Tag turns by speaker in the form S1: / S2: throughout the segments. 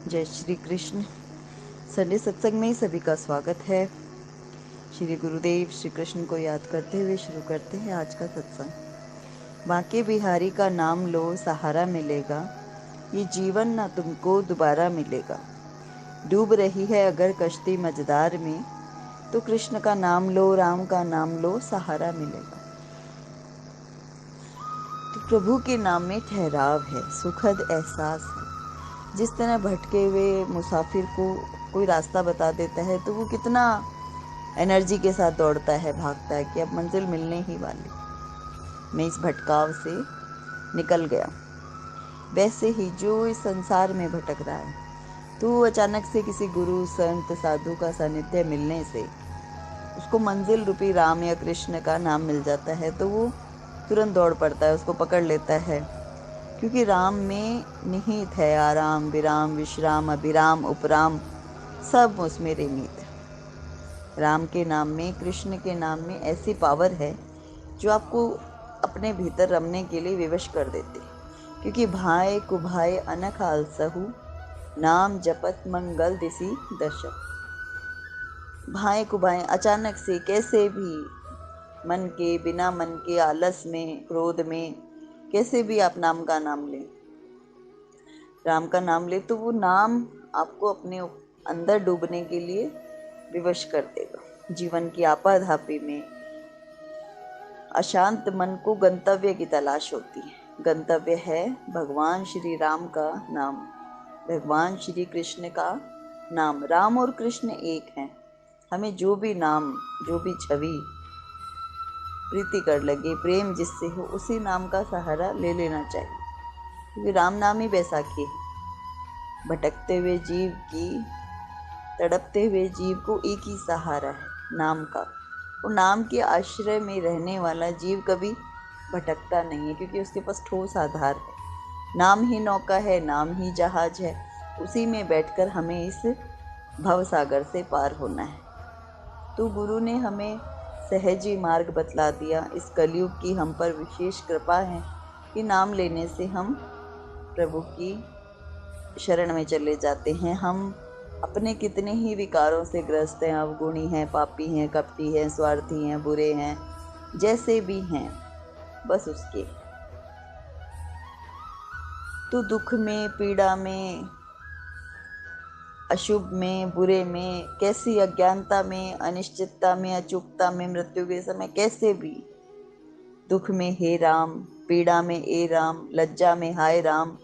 S1: जय श्री कृष्ण। संडे सत्संग में सभी का स्वागत है। श्री गुरुदेव श्री कृष्ण को याद करते हुए शुरू करते हैं आज का सत्संग। बांके बिहारी का नाम लो सहारा मिलेगा, ये जीवन ना तुमको दोबारा मिलेगा। डूब रही है अगर कश्ती मझधार में, तो कृष्ण का नाम लो, राम का नाम लो, सहारा मिलेगा। तो प्रभु के नाम में ठहराव है, सुखद एहसास है। जिस तरह भटके हुए मुसाफिर को कोई रास्ता बता देता है तो वो कितना एनर्जी के साथ दौड़ता है, भागता है कि अब मंजिल मिलने ही वाली, मैं इस भटकाव से निकल गया। वैसे ही जो इस संसार में भटक रहा है, तो अचानक से किसी गुरु संत साधु का सानिध्य मिलने से उसको मंजिल रूपी राम या कृष्ण का नाम मिल जाता है, तो वो तुरंत दौड़ पड़ता है, उसको पकड़ लेता है। क्योंकि राम में निहित है आराम, विराम, विश्राम, अभिराम, उपराम, सब उसमें निहित है। राम के नाम में, कृष्ण के नाम में ऐसी पावर है जो आपको अपने भीतर रमने के लिए विवश कर देती है। क्योंकि भाई कुभाई अनख आलसहु, नाम जपत मंगल दिसी दशक। भाई कुभाई अचानक से कैसे भी मन के, बिना मन के, आलस में, क्रोध में, कैसे भी आप नाम का नाम लें, राम का नाम ले, तो वो नाम आपको अपने अंदर डूबने के लिए विवश कर देगा। जीवन की आपाधापी में अशांत मन को गंतव्य की तलाश होती है। गंतव्य है भगवान श्री राम का नाम, भगवान श्री कृष्ण का नाम। राम और कृष्ण एक हैं। हमें जो भी नाम, जो भी छवि प्रीति कर लगे, प्रेम जिससे हो, उसी नाम का सहारा ले लेना चाहिए। क्योंकि राम नाम ही बैसाखी है। भटकते हुए जीव की, तड़पते हुए जीव को एक ही सहारा है, नाम का। और नाम के आश्रय में रहने वाला जीव कभी भटकता नहीं है, क्योंकि उसके पास ठोस आधार है। नाम ही नौका है, नाम ही जहाज है, उसी में बैठकर हमें इस भव सागर से पार होना है। तो गुरु ने हमें सहज ही मार्ग बतला दिया। इस कलयुग की हम पर विशेष कृपा है कि नाम लेने से हम प्रभु की शरण में चले जाते हैं। हम अपने कितने ही विकारों से ग्रस्त हैं, अवगुणी हैं, पापी हैं, कपटी हैं, स्वार्थी हैं, बुरे हैं, जैसे भी हैं, बस उसके। तो दुख में, पीड़ा में, अशुभ में, बुरे में, कैसी अज्ञानता में, अनिश्चितता में, अचूकता में, मृत्यु के समय कैसे भी, दुख में हे राम, पीड़ा में ए राम, लज्जा में हाय राम,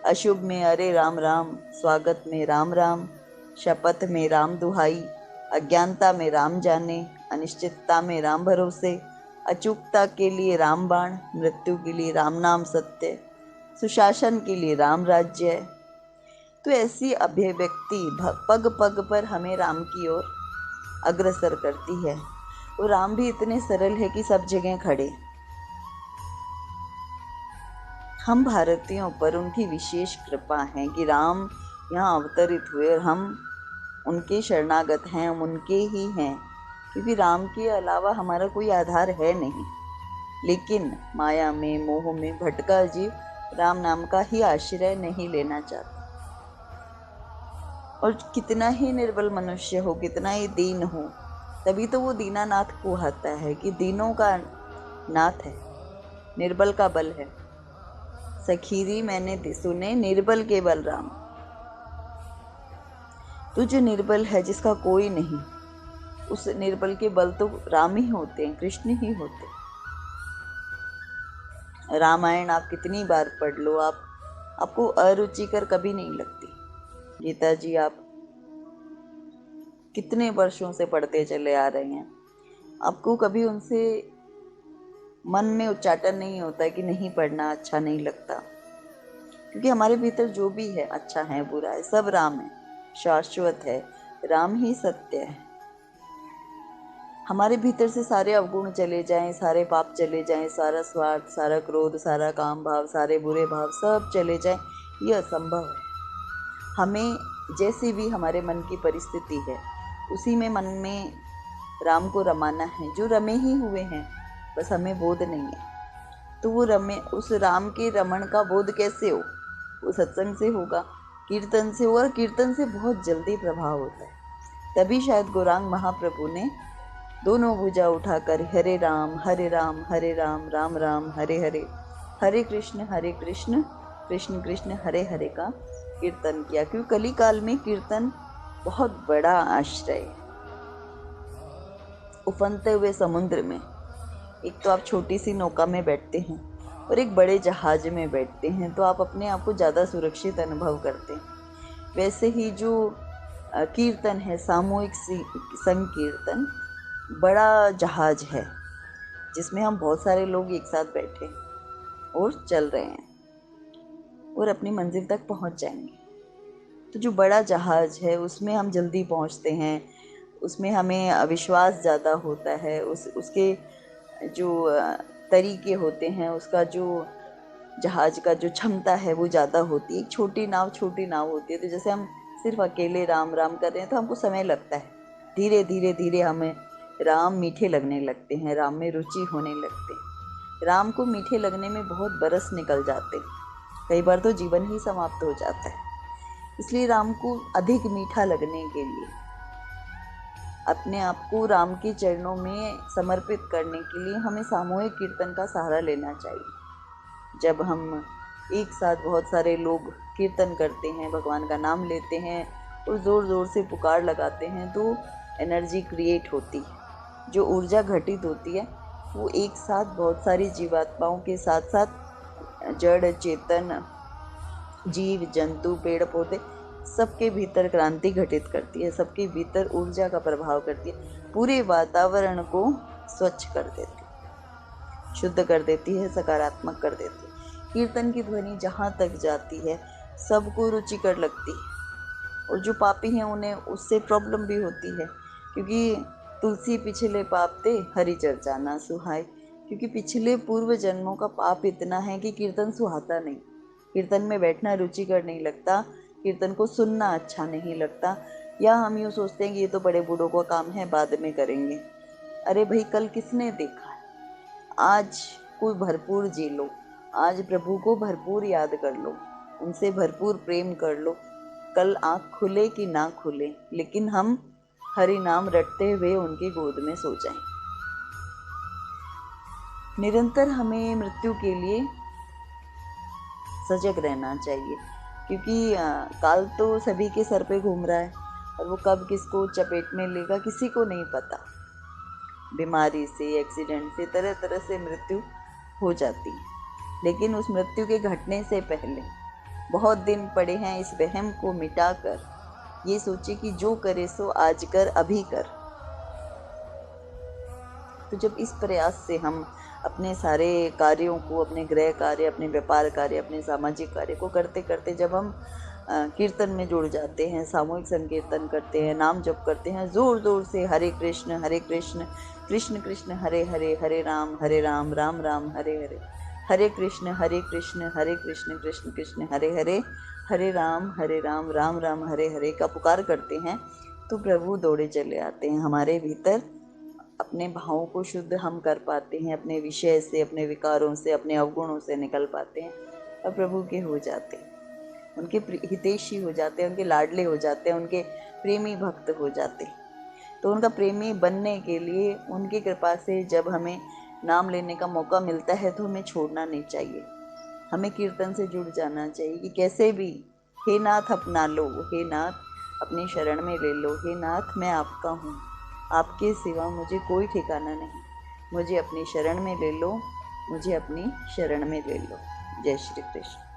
S1: अशुभ में अरे राम राम, स्वागत में राम राम, शपथ में राम दुहाई, अज्ञानता में राम जाने, अनिश्चितता में राम भरोसे, अचूकता के लिए राम बाण, मृत्यु के लिए राम नाम सत्य, सुशासन के लिए राम राज्य। तो ऐसी अभिव्यक्ति पग पग पर हमें राम की ओर अग्रसर करती है। और राम भी इतने सरल है कि सब जगह खड़े। हम भारतीयों पर उनकी विशेष कृपा है कि राम यहाँ अवतरित हुए और हम उनके शरणागत हैं, हम उनके ही हैं। क्योंकि राम के अलावा हमारा कोई आधार है नहीं। लेकिन माया में, मोह में भटका जीव राम नाम का ही आश्रय नहीं लेना चाहता। और कितना ही निर्बल मनुष्य हो, कितना ही दीन हो, तभी तो वो दीनानाथ कहता है कि दीनों का नाथ है, निर्बल का बल है। सखीरी मैंने सुने निर्बल के बलराम। तो जो निर्बल है, जिसका कोई नहीं, उस निर्बल के बल तो राम ही होते हैं, कृष्ण ही होते हैं। रामायण आप कितनी बार पढ़ लो, आपको अरुचिकर कभी नहीं लगती। गीता जी आप कितने वर्षों से पढ़ते चले आ रहे हैं, आपको कभी उनसे मन में उच्चाटन नहीं होता है कि नहीं पढ़ना, अच्छा नहीं लगता। क्योंकि हमारे भीतर जो भी है, अच्छा है, बुरा है, सब राम है, शाश्वत है, राम ही सत्य है। हमारे भीतर से सारे अवगुण चले जाएं, सारे पाप चले जाएं, सारा स्वार्थ, सारा क्रोध, सारा काम भाव, सारे बुरे भाव सब चले जाएं, ये असंभव है। हमें जैसी भी हमारे मन की परिस्थिति है, उसी में मन में राम को रमाना है, जो रमे ही हुए हैं, बस हमें बोध नहीं है। तो वो रमे, उस राम के रमण का बोध कैसे हो? वो सत्संग से होगा कीर्तन से, और कीर्तन से बहुत जल्दी प्रभाव होता है। तभी शायद गौरांग महाप्रभु ने दोनों भुजा उठाकर हरे राम राम राम हरे हरे, हरे कृष्ण कृष्ण कृष्ण हरे हरे का कीर्तन किया। क्योंकि कली काल में कीर्तन बहुत बड़ा आश्रय है। उफनते हुए समुद्र में एक तो आप छोटी सी नौका में बैठते हैं और एक बड़े जहाज में बैठते हैं, तो आप अपने आप को ज़्यादा सुरक्षित अनुभव करते हैं। वैसे ही जो कीर्तन है, सामूहिक संकीर्तन बड़ा जहाज है जिसमें हम बहुत सारे लोग एक साथ बैठे और चल रहे हैं और अपनी मंजिल तक पहुंच जाएंगे। तो जो बड़ा जहाज है उसमें हम जल्दी पहुंचते हैं, उसमें हमें विश्वास ज़्यादा होता है, उसके जो तरीके होते हैं, उसका जो जहाज का जो क्षमता है वो ज़्यादा होती है। एक छोटी नाव होती है, तो जैसे हम सिर्फ अकेले राम राम कर रहे हैं तो हमको समय लगता है। धीरे धीरे धीरे हमें राम मीठे लगने लगते हैं, राम में रुचि होने लगते हैं। राम को मीठे लगने में बहुत बरस निकल जाते हैं, कई बार तो जीवन ही समाप्त हो जाता है। इसलिए राम को अधिक मीठा लगने के लिए अपने आप को राम के चरणों में समर्पित करने के लिए हमें सामूहिक कीर्तन का सहारा लेना चाहिए। जब हम एक साथ बहुत सारे लोग कीर्तन करते हैं, भगवान का नाम लेते हैं और ज़ोर ज़ोर से पुकार लगाते हैं, तो एनर्जी क्रिएट होती है। जो ऊर्जा घटित होती है वो एक साथ बहुत सारी जीवात्माओं के साथ साथ जड़ चेतन जीव जंतु पेड़ पौधे सबके भीतर क्रांति घटित करती है, सबके भीतर ऊर्जा का प्रभाव करती है, पूरे वातावरण को स्वच्छ कर देती है, शुद्ध कर देती है, सकारात्मक कर देती है। कीर्तन की ध्वनि जहाँ तक जाती है सबको रुचिकर लगती है, और जो पापी हैं उन्हें उससे प्रॉब्लम भी होती है, क्योंकि तुलसी पिछले पाप ते हरि चर्चा ना सुहाए। क्योंकि पिछले पूर्व जन्मों का पाप इतना है कि कीर्तन सुहाता नहीं, कीर्तन में बैठना रुचिकर नहीं लगता, कीर्तन को सुनना अच्छा नहीं लगता, या हम यूँ सोचते हैं कि ये तो बड़े बूढ़ों का काम है, बाद में करेंगे। अरे भाई, कल किसने देखा है? आज को भरपूर जी लो, आज प्रभु को भरपूर याद कर लो, उनसे भरपूर प्रेम कर लो। कल आँख खुले कि ना खुले, लेकिन हम हरि नाम रटते हुए उनकी गोद में सो जाएं। निरंतर हमें मृत्यु के लिए सजग रहना चाहिए, क्योंकि काल तो सभी के सर पे घूम रहा है और वो कब किसको चपेट में लेगा किसी को नहीं पता। बीमारी से, एक्सीडेंट से, तरह तरह से मृत्यु हो जाती है, लेकिन उस मृत्यु के घटने से पहले बहुत दिन पड़े हैं। इस वहम को मिटाकर ये सोचे कि जो करे सो आज कर, अभी कर। तो जब इस प्रयास से हम अपने सारे कार्यों को, अपने गृह कार्य, अपने व्यापार कार्य, अपने सामाजिक कार्य को करते करते जब हम कीर्तन में जुड़ जाते हैं, सामूहिक संकीर्तन करते हैं, नाम जप करते हैं ज़ोर ज़ोर से, हरे कृष्ण कृष्ण कृष्ण हरे हरे, हरे राम राम राम हरे हरे, हरे कृष्ण कृष्ण कृष्ण हरे हरे, हरे राम राम राम हरे हरे का पुकार करते हैं, तो प्रभु दौड़े चले आते हैं हमारे भीतर। अपने भावों को शुद्ध हम कर पाते हैं, अपने विषय से, अपने विकारों से, अपने अवगुणों से निकल पाते हैं और प्रभु के हो जाते हैं, उनके हितैषी हो जाते हैं, उनके लाडले हो जाते हैं, उनके प्रेमी भक्त हो जाते हैं। तो उनका प्रेमी बनने के लिए उनकी कृपा से जब हमें नाम लेने का मौका मिलता है तो हमें छोड़ना नहीं चाहिए, हमें कीर्तन से जुड़ जाना चाहिए कि कैसे भी, हे नाथ अपना लो, हे नाथ अपनी शरण में ले लो, हे नाथ मैं आपका हूँ, आपके सिवा मुझे कोई ठिकाना नहीं, मुझे अपनी शरण में ले लो, मुझे अपनी शरण में ले लो। जय श्री कृष्ण।